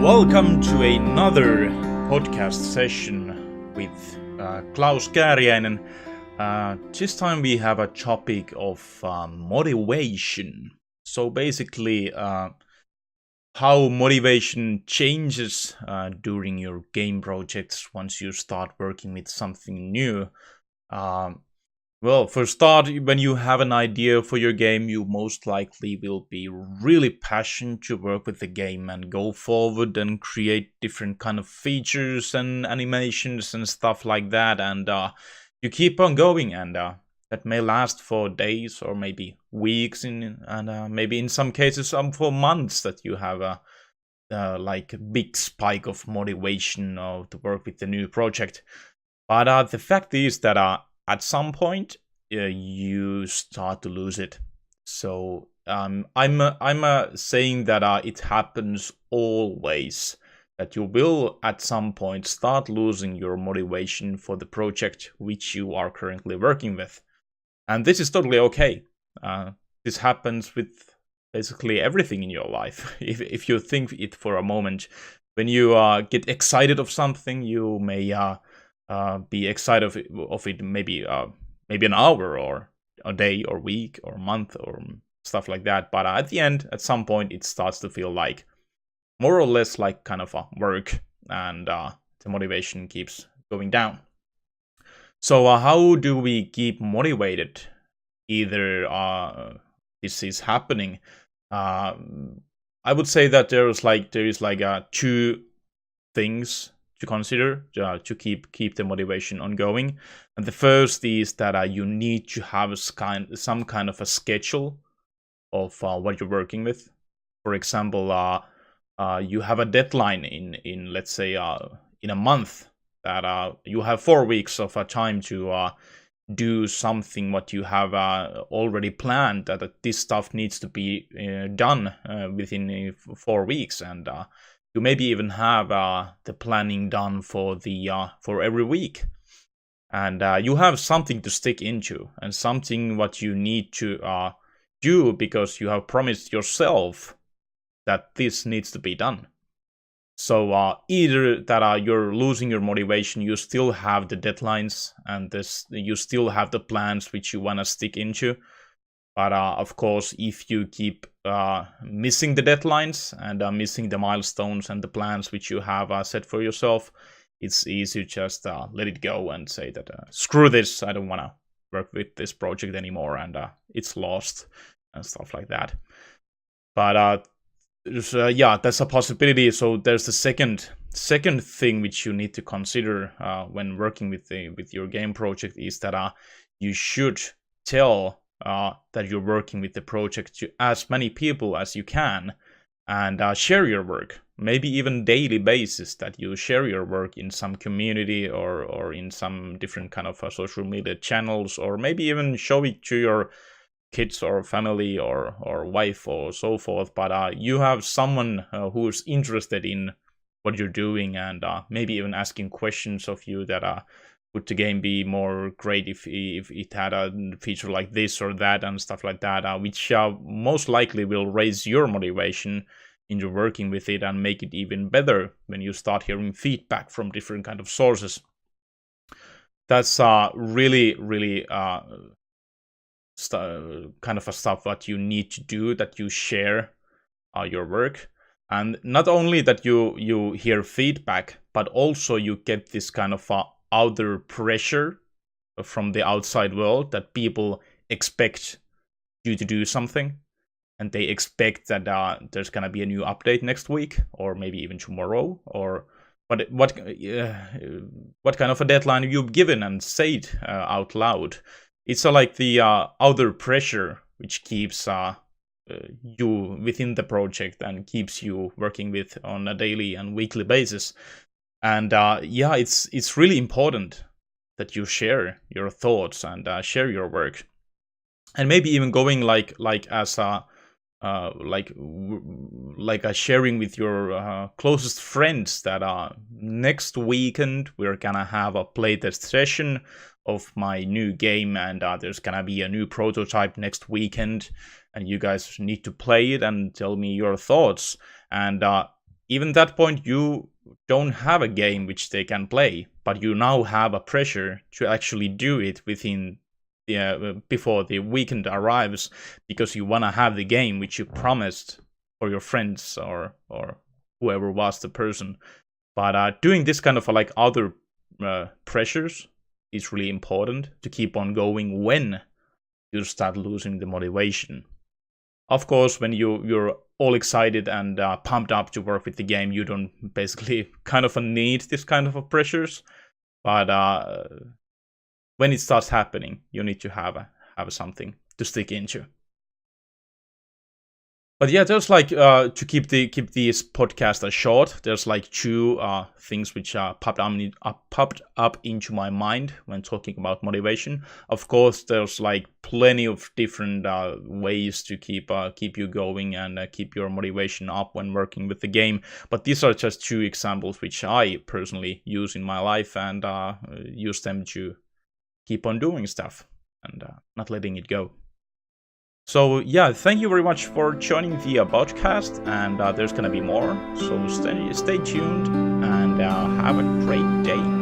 Welcome to another podcast session with Klaus Kääriäinen. This time we have a topic of motivation. So basically, how motivation changes during your game projects once you start working with something new. Well, for start, when you have an idea for your game, you most likely will be really passionate to work with the game and go forward and create different kind of features and animations and stuff like that. And you keep on going, and that may last for days or maybe weeks, and maybe in some cases for months that you have a like a big spike of motivation to work with the new project. But the fact is that at some point, you start to lose it. So I'm saying that it happens always. That you will at some point start losing your motivation for the project which you are currently working with, and this is totally okay. This happens with basically everything in your life. If you think it for a moment, when you get excited of something, you may be excited of it maybe an hour or a day or week or month or stuff like that. But at the end, at some point, it starts to feel like more or less like kind of a work, and the motivation keeps going down. So how do we keep motivated? Either this is happening. I would say that there is like two things to consider to keep the motivation ongoing. And the first is that you need to have some kind of a schedule of what you're working with. For example, you have a deadline in let's say in a month, that you have 4 weeks of time to do something what you have already planned, that this stuff needs to be done within 4 weeks, and you maybe even have the planning done for every week, and you have something to stick into and something what you need to do because you have promised yourself that this needs to be done. So either that you're losing your motivation, you still have the deadlines and you still have the plans which you want to stick into. But of course, if you keep missing the deadlines and missing the milestones and the plans which you have set for yourself, it's easy to just let it go and say that screw this, I don't want to work with this project anymore, and it's lost and stuff like that. But yeah, that's a possibility. So there's the second thing which you need to consider when working with your game project is that you should tell that you're working with the project to as many people as you can, and share your work, maybe even daily basis, that you share your work in some community or in some different kind of social media channels, or maybe even show it to your kids or family or wife or so forth. But you have someone who's interested in what you're doing, and maybe even asking questions of you that would the game be more great if it had a feature like this or that and stuff like that, which most likely will raise your motivation into working with it and make it even better when you start hearing feedback from different kind of sources. That's really kind of a stuff that you need to do, that you share your work. And not only that you hear feedback, but also you get this kind of outer pressure from the outside world, that people expect you to do something, and they expect that there's gonna be a new update next week or maybe even tomorrow, or what kind of a deadline you've given and said out loud. It's like the outer pressure which keeps you within the project and keeps you working with on a daily and weekly basis. And yeah, it's really important that you share your thoughts and share your work, and maybe even going like as a sharing with your closest friends that next weekend we're gonna have a playtest session of my new game, and there's gonna be a new prototype next weekend, and you guys need to play it and tell me your thoughts. And even that point you don't have a game which they can play, but you now have a pressure to actually do it within before the weekend arrives, because you want to have the game which you promised for your friends or whoever was the person. But doing this kind of like other pressures is really important to keep on going when you start losing the motivation. Of course, when you're all excited and pumped up to work with the game, you don't basically kind of need this kind of pressures. But when it starts happening, you need to have something to stick into. But yeah, there's like to keep these podcasts short. There's like two things which popped up into my mind when talking about motivation. Of course, there's like plenty of different ways to keep you going and keep your motivation up when working with the game. But these are just two examples which I personally use in my life and use them to keep on doing stuff and not letting it go. So yeah, thank you very much for joining the podcast, and there's gonna be more, so stay tuned and have a great day.